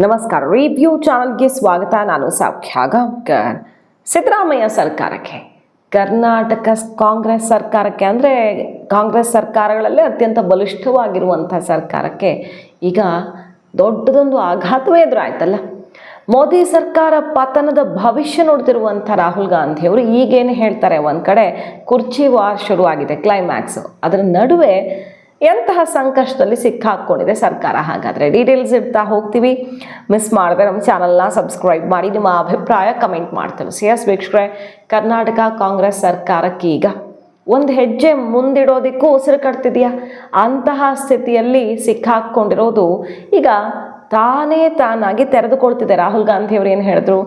ನಮಸ್ಕಾರ. ರಿವ್ಯೂ ಚಾನಲ್ಗೆ ಸ್ವಾಗತ. ನಾನು ಸೌಖ್ಯ ಗಾಂವ್ಕರ್. ಸಿದ್ದರಾಮಯ್ಯ ಸರ್ಕಾರಕ್ಕೆ, ಕರ್ನಾಟಕ ಕಾಂಗ್ರೆಸ್ ಸರ್ಕಾರಕ್ಕೆ, ಅಂದರೆ ಕಾಂಗ್ರೆಸ್ ಸರ್ಕಾರಗಳಲ್ಲೇ ಅತ್ಯಂತ ಬಲಿಷ್ಠವಾಗಿರುವಂಥ ಸರ್ಕಾರಕ್ಕೆ ಈಗ ದೊಡ್ಡದೊಂದು ಆಘಾತವೇ ಎದುರಾಯ್ತಲ್ಲ. ಮೋದಿ ಸರ್ಕಾರ ಪತನದ ಭವಿಷ್ಯ ನೋಡ್ತಿರುವಂಥ ರಾಹುಲ್ ಗಾಂಧಿಯವರು ಈಗೇನು ಹೇಳ್ತಾರೆ, ಒಂದು ಕಡೆ ಕುರ್ಚಿ ವಾರ್ ಶುರುವಾಗಿದೆ, ಕ್ಲೈಮ್ಯಾಕ್ಸು. ಅದರ ನಡುವೆ ಎಂತಹ ಸಂಕಷ್ಟದಲ್ಲಿ ಸಿಕ್ಕಾಕ್ಕೊಂಡಿದೆ ಸರ್ಕಾರ. ಹಾಗಾದರೆ ಡೀಟೇಲ್ಸ್ ಇರ್ತಾ ಹೋಗ್ತೀವಿ. ಮಿಸ್ ಮಾಡಿದ್ರೆ ನಮ್ಮ ಚಾನಲ್ನ ಸಬ್ಸ್ಕ್ರೈಬ್ ಮಾಡಿ, ನಿಮ್ಮ ಅಭಿಪ್ರಾಯ ಕಮೆಂಟ್ ಮಾಡಿ ತಿಳಿಸಿ. ವೀಕ್ಷಕರೇ, ಕರ್ನಾಟಕ ಕಾಂಗ್ರೆಸ್ ಸರ್ಕಾರಕ್ಕೆ ಈಗ ಒಂದು ಹೆಜ್ಜೆ ಮುಂದಿಡೋದಕ್ಕೂ ಉಸಿರು ಕಟ್ತಿದೆಯಾ? ಅಂತಹ ಸ್ಥಿತಿಯಲ್ಲಿ ಸಿಕ್ಕಾಕ್ಕೊಂಡಿರೋದು ಈಗ ತಾನಾಗಿ ತೆರೆದುಕೊಳ್ತಿದೆ. ರಾಹುಲ್ ಗಾಂಧಿಯವರು ಏನು ಹೇಳಿದ್ರು,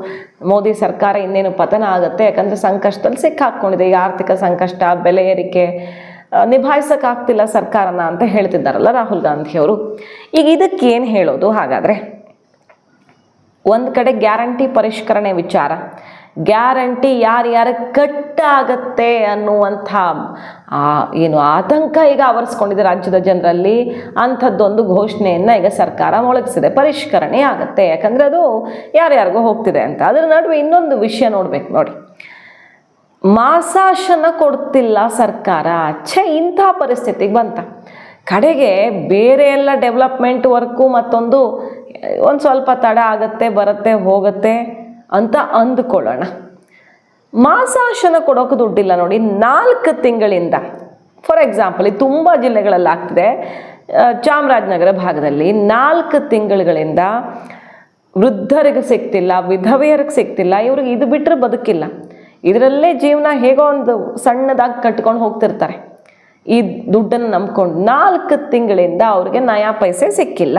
ಮೋದಿ ಸರ್ಕಾರ ಇನ್ನೇನು ಪತನ ಆಗುತ್ತೆ, ಯಾಕಂದರೆ ಸಂಕಷ್ಟದಲ್ಲಿ ಸಿಕ್ಕಾಕ್ಕೊಂಡಿದೆ. ಈಗ ಆರ್ಥಿಕ ಸಂಕಷ್ಟ, ಬೆಲೆ ಏರಿಕೆ ನಿಭಾಯಿಸೋಕ್ಕಾಗ್ತಿಲ್ಲ ಸರ್ಕಾರನ ಅಂತ ಹೇಳ್ತಿದ್ದಾರಲ್ಲ ರಾಹುಲ್ ಗಾಂಧಿಯವರು. ಈಗ ಇದಕ್ಕೆ ಏನು ಹೇಳೋದು ಹಾಗಾದರೆ? ಒಂದು ಕಡೆ ಗ್ಯಾರಂಟಿ ಪರಿಷ್ಕರಣೆ ವಿಚಾರ, ಗ್ಯಾರಂಟಿ ಯಾರ್ಯಾರ ಕಟ್ಟಾಗತ್ತೆ ಅನ್ನುವಂಥ ಏನು ಆತಂಕ ಈಗ ಆವರಿಸ್ಕೊಂಡಿದೆ ರಾಜ್ಯದ ಜನರಲ್ಲಿ. ಅಂಥದ್ದೊಂದು ಘೋಷಣೆಯನ್ನು ಈಗ ಸರ್ಕಾರ ಮೊಳಗಿಸಿದೆ, ಪರಿಷ್ಕರಣೆ ಆಗುತ್ತೆ, ಯಾಕಂದರೆ ಅದು ಯಾರ್ಯಾರಿಗೂ ಹೋಗ್ತಿದೆ ಅಂತ. ಅದರ ನಡುವೆ ಇನ್ನೊಂದು ವಿಷಯ ನೋಡ್ಬೇಕು ನೋಡಿ, ಮಾಸಾಶನ ಕೊಡ್ತಿಲ್ಲ ಸರ್ಕಾರ. ಇಂಥ ಪರಿಸ್ಥಿತಿಗೆ ಬಂತ. ಕಡೆಗೆ ಬೇರೆ ಎಲ್ಲ ಡೆವಲಪ್ಮೆಂಟ್ ವರ್ಕು ಮತ್ತೊಂದು ಒಂದು ಸ್ವಲ್ಪ ತಡ ಆಗುತ್ತೆ, ಬರುತ್ತೆ, ಹೋಗುತ್ತೆ ಅಂತ ಅಂದ್ಕೊಳ್ಳೋಣ. ಮಾಸಾಶನ ಕೊಡೋಕೆ ದುಡ್ಡಿಲ್ಲ ನೋಡಿ, 4 ತಿಂಗಳಿಂದ. ಫಾರ್ ಎಕ್ಸಾಂಪಲ್, ಇದು ತುಂಬ ಜಿಲ್ಲೆಗಳಲ್ಲಿ ಆಗ್ತಿದೆ. ಚಾಮರಾಜನಗರ ಭಾಗದಲ್ಲಿ 4 ತಿಂಗಳುಗಳಿಂದ ವೃದ್ಧರಿಗೆ ಸಿಗ್ತಿಲ್ಲ, ವಿಧವೆಯರಿಗೆ ಸಿಗ್ತಿಲ್ಲ. ಇವ್ರಿಗೆ ಇದು ಬಿಟ್ಟರೆ ಬದುಕಿಲ್ಲ. ಇದರಲ್ಲೇ ಜೀವನ ಹೇಗೋ ಒಂದು ಸಣ್ಣದಾಗಿ ಕಟ್ಕೊಂಡು ಹೋಗ್ತಿರ್ತಾರೆ ಈ ದುಡ್ಡನ್ನು ನಂಬ್ಕೊಂಡು. 4 ತಿಂಗಳಿಂದ ಅವ್ರಿಗೆ ನಯಾ ಪೈಸೆ ಸಿಕ್ಕಿಲ್ಲ.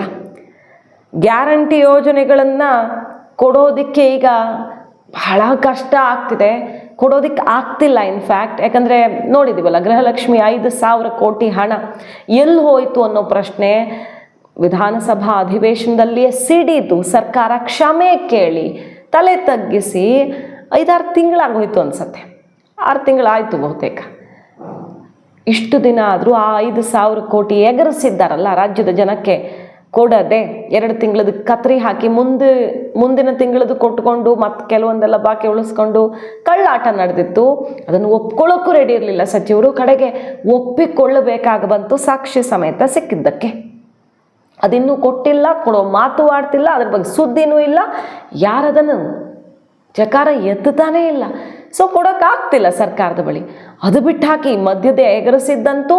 ಗ್ಯಾರಂಟಿ ಯೋಜನೆಗಳನ್ನು ಕೊಡೋದಕ್ಕೆ ಈಗ ಬಹಳ ಕಷ್ಟ ಆಗ್ತಿದೆ, ಕೊಡೋದಕ್ಕೆ ಆಗ್ತಿಲ್ಲ ಇನ್ಫ್ಯಾಕ್ಟ್. ಯಾಕಂದರೆ ನೋಡಿದ್ದೀವಲ್ಲ, ಗೃಹಲಕ್ಷ್ಮಿ 5,000 ಕೋಟಿ ಹಣ ಎಲ್ಲಿ ಹೋಯಿತು ಅನ್ನೋ ಪ್ರಶ್ನೆ ವಿಧಾನಸಭಾ ಅಧಿವೇಶನದಲ್ಲಿಯೇ ಸಿಡಿದು ಸರ್ಕಾರ ಕ್ಷಮೆ ಕೇಳಿ ತಲೆ ತಗ್ಗಿಸಿ 5-6 ತಿಂಗಳಾಗೋಯ್ತು ಅನ್ಸತ್ತೆ. 6 ತಿಂಗಳಾಯಿತು ಬಹುತೇಕ. ಇಷ್ಟು ದಿನ ಆದರೂ ಆ 5,000 ಕೋಟಿ ಎಗರಿಸಿದ್ದಾರಲ್ಲ ರಾಜ್ಯದ ಜನಕ್ಕೆ, ಕೊಡದೆ 2 ತಿಂಗಳದ್ದು ಕತ್ರಿ ಹಾಕಿ ಮುಂದಿನ ತಿಂಗಳದ್ದು ಕೊಟ್ಕೊಂಡು ಮತ್ತೆ ಕೆಲವೊಂದೆಲ್ಲ ಬಾಕಿ ಉಳಿಸ್ಕೊಂಡು ಕಳ್ಳಾಟ ನಡೆದಿತ್ತು. ಅದನ್ನು ಒಪ್ಕೊಳ್ಳೋಕ್ಕೂ ರೆಡಿ ಇರಲಿಲ್ಲ ಸಚಿವರು. ಕಡೆಗೆ ಒಪ್ಪಿಕೊಳ್ಳಬೇಕಾಗ ಬಂತು ಸಾಕ್ಷಿ ಸಮೇತ ಸಿಕ್ಕಿದ್ದಕ್ಕೆ. ಅದಿನ್ನೂ ಕೊಟ್ಟಿಲ್ಲ, ಕೊಡೋ ಮಾತು ಆಡ್ತಿಲ್ಲ, ಅದ್ರ ಬಗ್ಗೆ ಸುದ್ದಿನೂ ಇಲ್ಲ, ಯಾರದನ್ನು ಚಕಾರ ಎತ್ತುತ್ತಾನೇ ಇಲ್ಲ. ಸೊ ಕೊಡೋಕ್ಕಾಗ್ತಿಲ್ಲ ಸರ್ಕಾರದ ಬಳಿ. ಅದು ಬಿಟ್ಟು ಹಾಕಿ ಮಧ್ಯದ ಎಗರಿಸಿದ್ದಂತೂ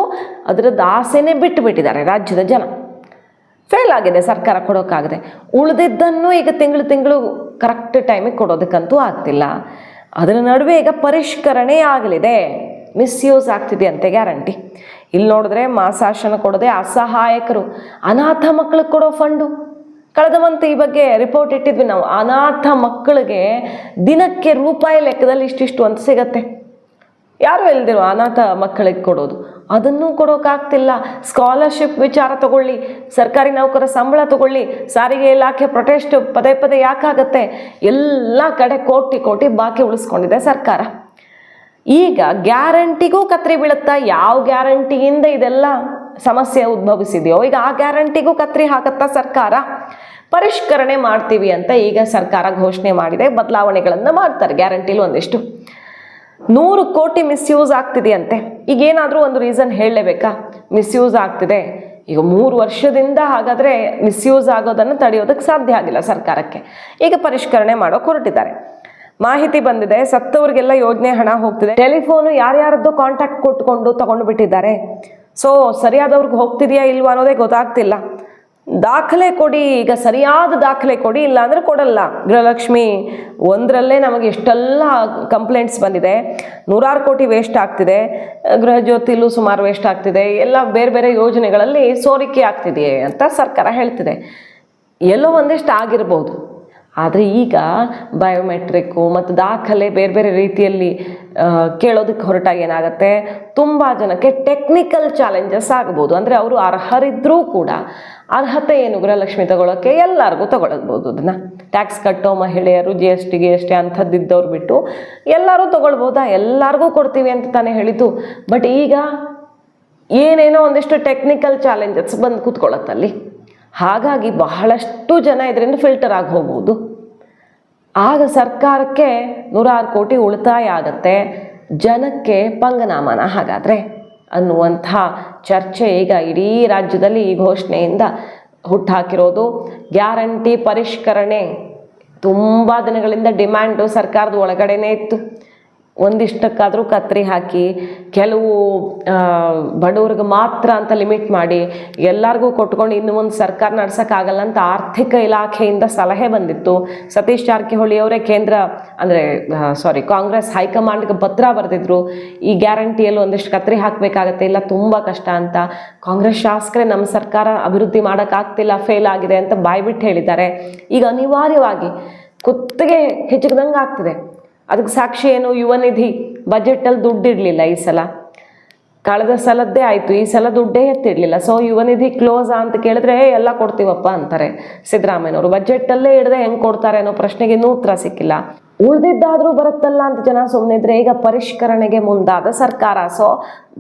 ಅದರದ್ದು ಆಸೆನೇ ಬಿಟ್ಟಿದ್ದಾರೆ ರಾಜ್ಯದ ಜನ. ಫೇಲ್ ಆಗಿದೆ ಸರ್ಕಾರ, ಕೊಡೋಕ್ಕಾಗದೆ. ಉಳಿದಿದ್ದನ್ನು ಈಗ ತಿಂಗಳು ಕರೆಕ್ಟ್ ಟೈಮಿಗೆ ಕೊಡೋದಕ್ಕಂತೂ ಆಗ್ತಿಲ್ಲ. ಅದರ ನಡುವೆ ಈಗ ಪರಿಷ್ಕರಣೆ ಆಗಲಿದೆ, ಮಿಸ್ಯೂಸ್ ಆಗ್ತಿದೆ ಅಂತೆ ಗ್ಯಾರಂಟಿ. ಇಲ್ಲಿ ನೋಡಿದ್ರೆ ಮಾಸಾಶನ ಕೊಡದೆ ಅಸಹಾಯಕರು, ಅನಾಥ ಮಕ್ಕಳಿಗೆ ಕೊಡೋ ಫಂಡು. ಕಳೆದ ಮಂತ್ ಈ ಬಗ್ಗೆ ರಿಪೋರ್ಟ್ ಇಟ್ಟಿದ್ವಿ ನಾವು. ಅನಾಥ ಮಕ್ಕಳಿಗೆ ದಿನಕ್ಕೆ ರೂಪಾಯಿ ಲೆಕ್ಕದಲ್ಲಿ ಇಷ್ಟಿಷ್ಟು ಅಂತ ಸಿಗತ್ತೆ. ಯಾರು ಇಲ್ದಿರೋ ಅನಾಥ ಮಕ್ಕಳಿಗೆ ಕೊಡೋದು, ಅದನ್ನೂ ಕೊಡೋಕ್ಕಾಗ್ತಿಲ್ಲ. ಸ್ಕಾಲರ್ಶಿಪ್ ವಿಚಾರ ತಗೊಳ್ಳಿ, ಸರ್ಕಾರಿ ನೌಕರ ಸಂಬಳ ತಗೊಳ್ಳಿ, ಸಾರಿಗೆ ಇಲಾಖೆ ಪ್ರೊಟೆಸ್ಟ್ ಪದೇ ಯಾಕಾಗತ್ತೆ? ಎಲ್ಲ ಕಡೆ ಕೋಟಿ ಬಾಕಿ ಉಳಿಸ್ಕೊಂಡಿದೆ ಸರ್ಕಾರ. ಈಗ ಗ್ಯಾರಂಟಿಗೂ ಕತ್ರಿ ಬೀಳುತ್ತಾ? ಯಾವ ಗ್ಯಾರಂಟಿಯಿಂದ ಇದೆಲ್ಲ ಸಮಸ್ಯೆ ಉದ್ಭವಿಸಿದೆಯೋ ಈಗ ಆ ಗ್ಯಾರಂಟಿಗೂ ಕತ್ರಿ ಹಾಕತ್ತಾ ಸರ್ಕಾರ? ಪರಿಷ್ಕರಣೆ ಮಾಡ್ತೀವಿ ಅಂತ ಈಗ ಸರ್ಕಾರ ಘೋಷಣೆ ಮಾಡಿದೆ. ಬದಲಾವಣೆಗಳನ್ನು ಮಾಡ್ತಾರೆ ಗ್ಯಾರಂಟಿಲಿ ಒಂದಿಷ್ಟು. 100 ಕೋಟಿ ಮಿಸ್ಯೂಸ್ ಆಗ್ತಿದೆಯಂತೆ. ಈಗೇನಾದರೂ ಒಂದು ರೀಸನ್ ಹೇಳಲೇಬೇಕಾ? ಮಿಸ್ಯೂಸ್ ಆಗ್ತಿದೆ ಈಗ 3 ವರ್ಷದಿಂದ. ಹಾಗಾದರೆ ಮಿಸ್ಯೂಸ್ ಆಗೋದನ್ನು ತಡೆಯೋದಕ್ಕೆ ಸಾಧ್ಯ ಆಗಿಲ್ಲ ಸರ್ಕಾರಕ್ಕೆ. ಈಗ ಪರಿಷ್ಕರಣೆ ಮಾಡೋಕೆ ಹೊರಟಿದ್ದಾರೆ. ಮಾಹಿತಿ ಬಂದಿದೆ, ಸತ್ತವರಿಗೆಲ್ಲ ಯೋಜನೆ ಹಣ ಹೋಗ್ತಿದೆ. ಟೆಲಿಫೋನು ಯಾರ್ಯಾರದ್ದು ಕಾಂಟ್ಯಾಕ್ಟ್ ಕೊಟ್ಕೊಂಡು ತಗೊಂಡು ಬಿಟ್ಟಿದ್ದಾರೆ. ಸೊ ಸರಿಯಾದವ್ರಿಗೆ ಹೋಗ್ತಿದೆಯಾ ಇಲ್ವಾ ಅನ್ನೋದೇ ಗೊತ್ತಾಗ್ತಿಲ್ಲ. ದಾಖಲೆ ಕೊಡಿ, ಈಗ ಸರಿಯಾದ ದಾಖಲೆ ಕೊಡಿ, ಇಲ್ಲಾಂದರೆ ಕೊಡಲ್ಲ. ಗೃಹಲಕ್ಷ್ಮಿ 1ರಲ್ಲೇ ನಮಗೆ ಎಷ್ಟೆಲ್ಲ ಕಂಪ್ಲೇಂಟ್ಸ್ ಬಂದಿದೆ. 100 ಕೋಟಿ ವೇಸ್ಟ್ ಆಗ್ತಿದೆ, ಗೃಹ ಜ್ಯೋತಿಲೂ ಸುಮಾರು ವೇಸ್ಟ್ ಆಗ್ತಿದೆ, ಎಲ್ಲ ಬೇರೆ ಯೋಜನೆಗಳಲ್ಲಿ ಸೋರಿಕೆ ಆಗ್ತಿದೆ ಅಂತ ಸರ್ಕಾರ ಹೇಳ್ತಿದೆ. ಎಲ್ಲೋ ಒಂದಿಷ್ಟು ಆಗಿರ್ಬೋದು. ಆದರೆ ಈಗ ಬಯೋಮೆಟ್ರಿಕ್ಕು ಮತ್ತು ದಾಖಲೆ ಬೇರೆ ರೀತಿಯಲ್ಲಿ ಕೇಳೋದಕ್ಕೆ ಹೊರಟಾಗ ಏನಾಗುತ್ತೆ, ತುಂಬ ಜನಕ್ಕೆ ಟೆಕ್ನಿಕಲ್ ಚಾಲೆಂಜಸ್ ಆಗ್ಬೋದು. ಅಂದರೆ ಅವರು ಅರ್ಹರಿದ್ದರೂ ಕೂಡ ಅರ್ಹತೆ ಏನು ಗೃಹಲಕ್ಷ್ಮಿ ತಗೊಳ್ಳೋಕ್ಕೆ? ಎಲ್ಲರಿಗೂ ತಗೊಳ್ಬೋದು. ಅದನ್ನು ಟ್ಯಾಕ್ಸ್ ಕಟ್ಟೋ ಮಹಿಳೆಯರು, GST ಅಂಥದ್ದಿದ್ದವ್ರು ಬಿಟ್ಟು ಎಲ್ಲರೂ ತಗೊಳ್ಬೋದಾ? ಎಲ್ಲರಿಗೂ ಕೊಡ್ತೀವಿ ಅಂತ ತಾನೇ ಹೇಳಿದ್ದು. ಬಟ್ ಈಗ ಏನೇನೋ ಒಂದಿಷ್ಟು ಟೆಕ್ನಿಕಲ್ ಚಾಲೆಂಜಸ್ ಬಂದು ಕೂತ್ಕೊಳ್ಳುತ್ತಲ್ಲಿ. ಹಾಗಾಗಿ ಬಹಳಷ್ಟು ಜನ ಇದರಿಂದ ಫಿಲ್ಟರ್ ಆಗಿ ಹೋಗುವುದು. ಆಗ ಸರ್ಕಾರಕ್ಕೆ 106 ಕೋಟಿ ಉಳಿತಾಯ ಆಗತ್ತೆ, ಜನಕ್ಕೆ ಪಂಗನಾಮನ ಹಾಗಾದರೆ ಅನ್ನುವಂಥ ಚರ್ಚೆ ಈಗ ಇಡೀ ರಾಜ್ಯದಲ್ಲಿ ಈ ಘೋಷಣೆಯಿಂದ ಹುಟ್ಟಾಕಿರೋದು. ಗ್ಯಾರಂಟಿ ಪರಿಷ್ಕರಣೆ ತುಂಬ ದಿನಗಳಿಂದ ಡಿಮ್ಯಾಂಡು ಸರ್ಕಾರದ ಒಳಗಡೆನೇ ಇತ್ತು. ಒಂದಿಷ್ಟಕ್ಕಾದರೂ ಕತ್ರಿ ಹಾಕಿ ಕೆಲವು ಬಡವ್ರಿಗೆ ಮಾತ್ರ ಅಂತ ಲಿಮಿಟ್ ಮಾಡಿ ಎಲ್ಲರಿಗೂ ಕೊಟ್ಕೊಂಡು ಇನ್ನು ಮುಂದೆ ಸರ್ಕಾರ ನಡ್ಸೋಕ್ಕಾಗಲ್ಲ ಅಂತ ಆರ್ಥಿಕ ಇಲಾಖೆಯಿಂದ ಸಲಹೆ ಬಂದಿತ್ತು. ಸತೀಶ್ ಜಾರಕಿಹೊಳಿ ಅವರೇ ಕಾಂಗ್ರೆಸ್ ಹೈಕಮಾಂಡ್ಗೆ ಪತ್ರ ಬರೆದಿದ್ರು, ಈ ಗ್ಯಾರಂಟಿಯಲ್ಲಿ ಒಂದಿಷ್ಟು ಕತ್ರಿ ಹಾಕಬೇಕಾಗತ್ತೆ, ಇಲ್ಲ ತುಂಬ ಕಷ್ಟ ಅಂತ. ಕಾಂಗ್ರೆಸ್ ಶಾಸಕರೇ ನಮ್ಮ ಸರ್ಕಾರ ಅಭಿವೃದ್ಧಿ ಮಾಡೋಕ್ಕಾಗ್ತಿಲ್ಲ, ಫೇಲ್ ಆಗಿದೆ ಅಂತ ಬಾಯ್ಬಿಟ್ಟು ಹೇಳಿದ್ದಾರೆ. ಈಗ ಅನಿವಾರ್ಯವಾಗಿ ಕುತ್ತಿಗೆ ಹೆಚ್ಚಿದಂಗೆ ಆಗ್ತಿದೆ. ಅದಕ್ಕೆ ಸಾಕ್ಷಿ ಏನು? ಯುವ ನಿಧಿ ಬಜೆಟಲ್ಲಿ ದುಡ್ಡಿಡಲಿಲ್ಲ ಈ ಸಲ, ಕಳೆದ ಸಲದ್ದೇ ಆಯಿತು, ಈ ಸಲ ದುಡ್ಡೇ ಎತ್ತಿಡಲಿಲ್ಲ. ಸೊ ಯುವ ನಿಧಿ ಕ್ಲೋಸ್ ಅಂತ ಕೇಳಿದ್ರೆ ಎಲ್ಲ ಕೊಡ್ತೀವಪ್ಪ ಅಂತಾರೆ ಸಿದ್ದರಾಮಯ್ಯನವರು. ಬಜೆಟಲ್ಲೇ ಹಿಡ್ದೆ ಹೆಂಗೆ ಕೊಡ್ತಾರೆ ಅನ್ನೋ ಪ್ರಶ್ನೆಗೆ ಇನ್ನೂ ಉತ್ತರ ಸಿಕ್ಕಿಲ್ಲ. ಉಳಿದಿದ್ದಾದರೂ ಬರುತ್ತಲ್ಲ ಅಂತ ಜನ ಸುಮ್ಮನಿದ್ರೆ ಈಗ ಪರಿಷ್ಕರಣೆಗೆ ಮುಂದಾದ ಸರ್ಕಾರ. ಸೊ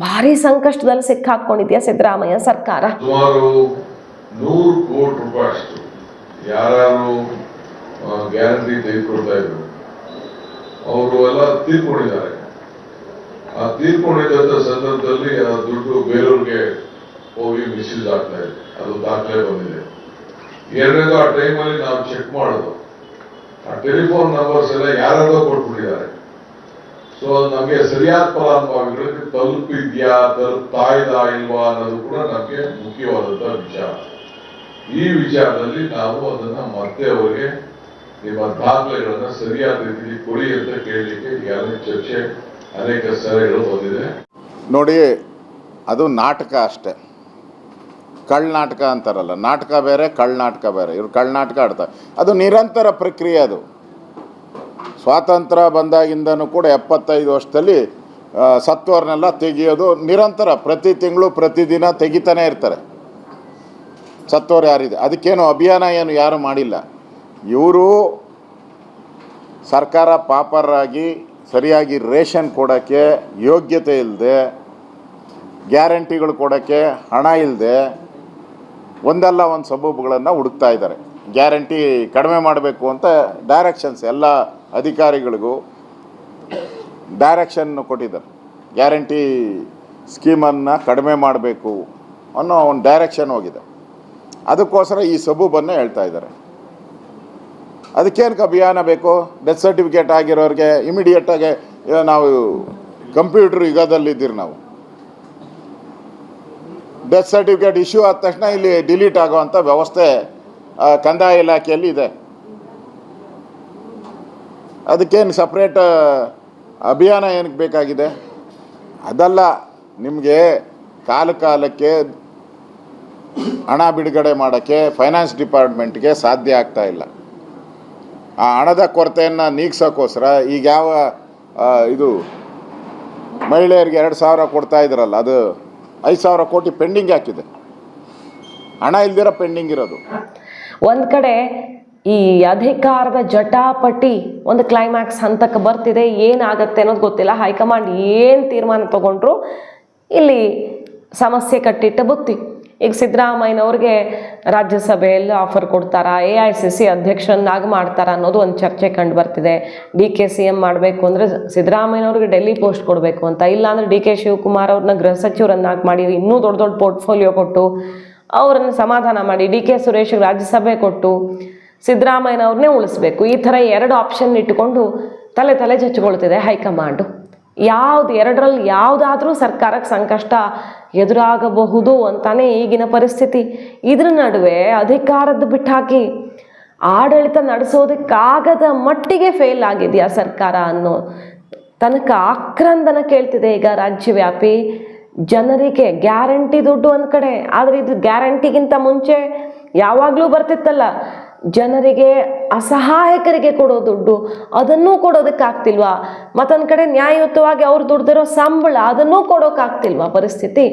ಭಾರಿ ಸಂಕಷ್ಟದಲ್ಲಿ ಸಿಕ್ಕಾಕೊಂಡಿದ್ಯಾ ಸಿದ್ದರಾಮಯ್ಯ ಸರ್ಕಾರ. ಸುಮಾರು 100 ಕೋಟಿ ರೂಪಾಯಿ ಅಷ್ಟು ಯಾರು ಗ್ಯಾರಂಟಿ ತೆಗೆದುಕೊಳ್ತಾ ಇದ್ರು ಅವರು ಎಲ್ಲ ತೀರ್ಕೊಂಡಿದ್ದಾರೆ. ಆ ತೀರ್ಕೊಂಡಿದ್ದಂಥ ಸಂದರ್ಭದಲ್ಲಿ ಆ ದುಡ್ಡು ಬೇರೆಯವ್ರಿಗೆ ಹೋಗಿ ಮಿಸ್ಯೂಸ್ ಆಗ್ತಾ ಇದೆ, ಅದು ದಾಖಲೆ ಬಂದಿದೆ. ಎರಡನೇದು, ಆ ಟೈಮಲ್ಲಿ ನಾವು ಚೆಕ್ ಮಾಡೋದು ಆ ಟೆಲಿಫೋನ್ ನಂಬರ್ಸ್ ಎಲ್ಲ ಯಾರ್ಯಾರೋ ಕೊಟ್ಬಿಟ್ಟಿದ್ದಾರೆ. ಸೊ ನಮಗೆ ಸರಿಯಾದ ಫಲಾನುಭವಿಗಳಿಗೆ ತಲುಪ್ತಾ ಇಲ್ವಾ ಅನ್ನೋದು ಕೂಡ ನಮಗೆ ಮುಖ್ಯವಾದಂತ ವಿಚಾರ. ಈ ವಿಚಾರದಲ್ಲಿ ನಾವು ಅದನ್ನ ಮತ್ತೆ ಅವರಿಗೆ ನಿಮ್ಮ ದಾಖಲೆಗಳನ್ನ ಸರಿಯಾದ ರೀತಿಯಲ್ಲಿ ಕೊಡಿ ಅಂತ ಕೇಳಲಿಕ್ಕೆ ಈಗಾಗಲೇ ಚರ್ಚೆ ಅನೇಕ ಸಲಹೆಗಳು ಬಂದಿದೆ. ನೋಡಿ, ಅದು ನಾಟಕ ಅಷ್ಟೇ. ಕಳ್ನಾಟಕ ಅಂತಾರಲ್ಲ, ನಾಟಕ ಬೇರೆ ಕಳ್ನಾಟಕ ಬೇರೆ. ಇವ್ರು ಕಳ್ನಾಟಕ ಆಡ್ತಾರೆ. ಅದು ನಿರಂತರ ಪ್ರಕ್ರಿಯೆ. ಅದು ಸ್ವಾತಂತ್ರ್ಯ ಬಂದಾಗಿಂದನೂ ಕೂಡ 75 ವರ್ಷದಲ್ಲಿ ಸತ್ತೋರ್ನೆಲ್ಲ ತೆಗೆಯೋದು ನಿರಂತರ. ಪ್ರತಿ ತಿಂಗಳು ಪ್ರತಿದಿನ ತೆಗಿತಾನೆ ಇರ್ತಾರೆ ಸತ್ತೋರು ಯಾರಿದೆ. ಅದಕ್ಕೇನು ಅಭಿಯಾನ ಏನು ಯಾರು ಮಾಡಿಲ್ಲ. ಇವರು ಸರ್ಕಾರ ಪಾಪರಾಗಿ ಸರಿಯಾಗಿ ರೇಷನ್ ಕೊಡೋಕ್ಕೆ ಯೋಗ್ಯತೆ ಇಲ್ಲದೆ, ಗ್ಯಾರಂಟಿಗಳು ಕೊಡೋಕ್ಕೆ ಹಣ ಇಲ್ಲದೆ ಒಂದಲ್ಲ ಒಂದು ಸಬೂಬುಗಳನ್ನು ಹುಡುಕ್ತಾ ಇದ್ದಾರೆ. ಗ್ಯಾರಂಟಿ ಕಡಿಮೆ ಮಾಡಬೇಕು ಅಂತ ಡೈರೆಕ್ಷನ್ಸ್ ಎಲ್ಲ ಅಧಿಕಾರಿಗಳಿಗೂ ಡೈರೆಕ್ಷನ್ ಕೊಟ್ಟಿದ್ದಾರೆ. ಗ್ಯಾರಂಟಿ ಸ್ಕೀಮನ್ನು ಕಡಿಮೆ ಮಾಡಬೇಕು ಅನ್ನೋ ಒಂದು ಡೈರೆಕ್ಷನ್ ಹೋಗಿದೆ. ಅದಕ್ಕೋಸ್ಕರ ಈ ಸಬೂಬನ್ನು ಹೇಳ್ತಾ ಇದ್ದಾರೆ. ಅದಕ್ಕೇನಕ್ಕೆ ಅಭಿಯಾನ ಬೇಕು? ಡೆತ್ ಸರ್ಟಿಫಿಕೇಟ್ ಆಗಿರೋರಿಗೆ ಇಮಿಡಿಯೇಟಾಗಿ ನಾವು ಕಂಪ್ಯೂಟರ್ ಯುಗದಲ್ಲಿದ್ದೀರಿ. ನಾವು ಡೆತ್ ಸರ್ಟಿಫಿಕೇಟ್ ಇಶ್ಯೂ ಆದ ತಕ್ಷಣ ಇಲ್ಲಿ ಡಿಲೀಟ್ ಆಗೋವಂಥ ವ್ಯವಸ್ಥೆ ಕಂದಾಯ ಇಲಾಖೆಯಲ್ಲಿ ಇದೆ. ಅದಕ್ಕೇನು ಸಪ್ರೇಟ್ ಅಭಿಯಾನ ಏನಕ್ಕೆ ಬೇಕಾಗಿದೆ? ಅದಲ್ಲ, ನಿಮಗೆ ಕಾಲಕ್ಕೆ ಹಣ ಬಿಡುಗಡೆ ಮಾಡೋಕ್ಕೆ ಫೈನಾನ್ಸ್ ಡಿಪಾರ್ಟ್ಮೆಂಟ್ಗೆ ಸಾಧ್ಯ ಆಗ್ತಾ ಇಲ್ಲ. ಆ ಹಣದ ಕೊರತೆಯನ್ನು ನೀಗ್ಸೋಕ್ಕೋಸ್ಕರ ಈಗ ಯಾವ ಇದು ಮಹಿಳೆಯರಿಗೆ 2,000 ಕೊಡ್ತಾ ಇದ್ರಲ್ಲ, ಅದು 5,000 ಕೋಟಿ ಪೆಂಡಿಂಗ್ ಹಾಕಿದೆ. ಹಣ ಇಲ್ದಿರ ಪೆಂಡಿಂಗ್ ಇರೋದು. ಒಂದು ಕಡೆ ಈ ಅಧಿಕಾರದ ಜಟಾಪಟಿ ಒಂದು ಕ್ಲೈಮ್ಯಾಕ್ಸ್ ಹಂತಕ್ಕೆ ಬರ್ತಿದೆ. ಏನಾಗತ್ತೆ ಅನ್ನೋದು ಗೊತ್ತಿಲ್ಲ. ಹೈಕಮಾಂಡ್ ಏನು ತೀರ್ಮಾನ ತಗೊಂಡ್ರು ಇಲ್ಲಿ ಸಮಸ್ಯೆ ಕಟ್ಟಿಟ್ಟ ಬುತ್ತಿ. ಈಗ ಸಿದ್ದರಾಮಯ್ಯನವ್ರಿಗೆ ರಾಜ್ಯಸಭೆಯಲ್ಲಿ ಆಫರ್ ಕೊಡ್ತಾರಾ, AICC ಅಧ್ಯಕ್ಷರನ್ನಾಗಿ ಮಾಡ್ತಾರಾ ಅನ್ನೋದು ಒಂದು ಚರ್ಚೆ ಕಂಡು ಬರ್ತಿದೆ. DK CM ಮಾಡಬೇಕು ಅಂದರೆ ಸಿದ್ದರಾಮಯ್ಯನವ್ರಿಗೆ ಡೆಲ್ಲಿ ಪೋಸ್ಟ್ ಕೊಡಬೇಕು ಅಂತ, ಇಲ್ಲಾಂದರೆ DK ಶಿವಕುಮಾರ್ ಅವ್ರನ್ನ ಗೃಹ ಸಚಿವರನ್ನಾಗಿ ಮಾಡಿ ಇನ್ನೂ ದೊಡ್ಡ ದೊಡ್ಡ ಪೋರ್ಟ್ಫೋಲಿಯೋ ಕೊಟ್ಟು ಅವರನ್ನು ಸಮಾಧಾನ ಮಾಡಿ DK ಸುರೇಶ್ಗೆ ರಾಜ್ಯಸಭೆ ಕೊಟ್ಟು ಸಿದ್ದರಾಮಯ್ಯನವ್ರನ್ನೇ ಉಳಿಸ್ಬೇಕು. ಈ ಥರ 2 ಆಪ್ಷನ್ ಇಟ್ಟುಕೊಂಡು ತಲೆ ಚಚ್ಕೊಳ್ತಿದೆ ಹೈಕಮಾಂಡು. ಎರಡರಲ್ಲಿ ಯಾವುದಾದ್ರೂ ಸರ್ಕಾರಕ್ಕೆ ಸಂಕಷ್ಟ ಎದುರಾಗಬಹುದು ಅಂತಾನೆ ಈಗಿನ ಪರಿಸ್ಥಿತಿ. ಇದ್ರ ನಡುವೆ ಅಧಿಕಾರದ ಬಿಟ್ಟಾಕಿ ಆಡಳಿತ ನಡೆಸೋದಕ್ಕಾಗದ ಮಟ್ಟಿಗೆ ಫೇಲ್ ಆಗಿದೆಯಾ ಸರ್ಕಾರ ಅನ್ನೋ ತನಕ ಆಕ್ರಂದನ ಕೇಳ್ತಿದೆ ಈಗ ರಾಜ್ಯವ್ಯಾಪಿ. ಜನರಿಗೆ ಗ್ಯಾರಂಟಿ ದುಡ್ಡು ಒಂದು ಕಡೆ, ಆದರೆ ಇದು ಗ್ಯಾರಂಟಿಗಿಂತ ಮುಂಚೆ ಯಾವಾಗಲೂ ಬರ್ತಿತ್ತಲ್ಲ, ಜನರಿಗೆ ಅಸಹಾಯಕರಿಗೆ ಕೊಡೋ ದುಡ್ಡು, ಅದನ್ನೂ ಕೊಡೋದಕ್ಕಾಗ್ತಿಲ್ವಾ? ಮತ್ತೊಂದು ಕಡೆ ನ್ಯಾಯಯುತವಾಗಿ ಅವ್ರು ದುಡ್ದಿರೋ ಸಂಬಳ ಅದನ್ನೂ ಕೊಡೋಕ್ಕಾಗ್ತಿಲ್ವಾ? ಪರಿಸ್ಥಿತಿ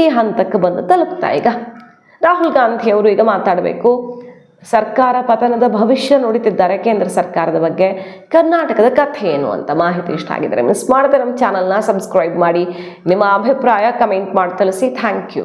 ಈ ಹಂತಕ್ಕೆ ಬಂದು ತಲುಪ್ತಾ. ಈಗ ರಾಹುಲ್ ಗಾಂಧಿಯವರು ಈಗ ಮಾತಾಡಬೇಕು. ಸರ್ಕಾರ ಪತನದ ಭವಿಷ್ಯ ನುಡಿತಿದ್ದಾರೆ ಕೇಂದ್ರ ಸರ್ಕಾರದ ಬಗ್ಗೆ. ಕರ್ನಾಟಕದ ಕಥೆ ಏನು ಅಂತ ಮಾಹಿತಿ ಇಷ್ಟ ಆಗಿದ್ರೆ ಮಿಸ್ ಮಾಡದೆ ನಮ್ಮ ಚಾನಲ್ನ ಸಬ್ಸ್ಕ್ರೈಬ್ ಮಾಡಿ. ನಿಮ್ಮ ಅಭಿಪ್ರಾಯ ಕಮೆಂಟ್ ಮಾಡಿ ತಿಳಿಸಿ. Thank you.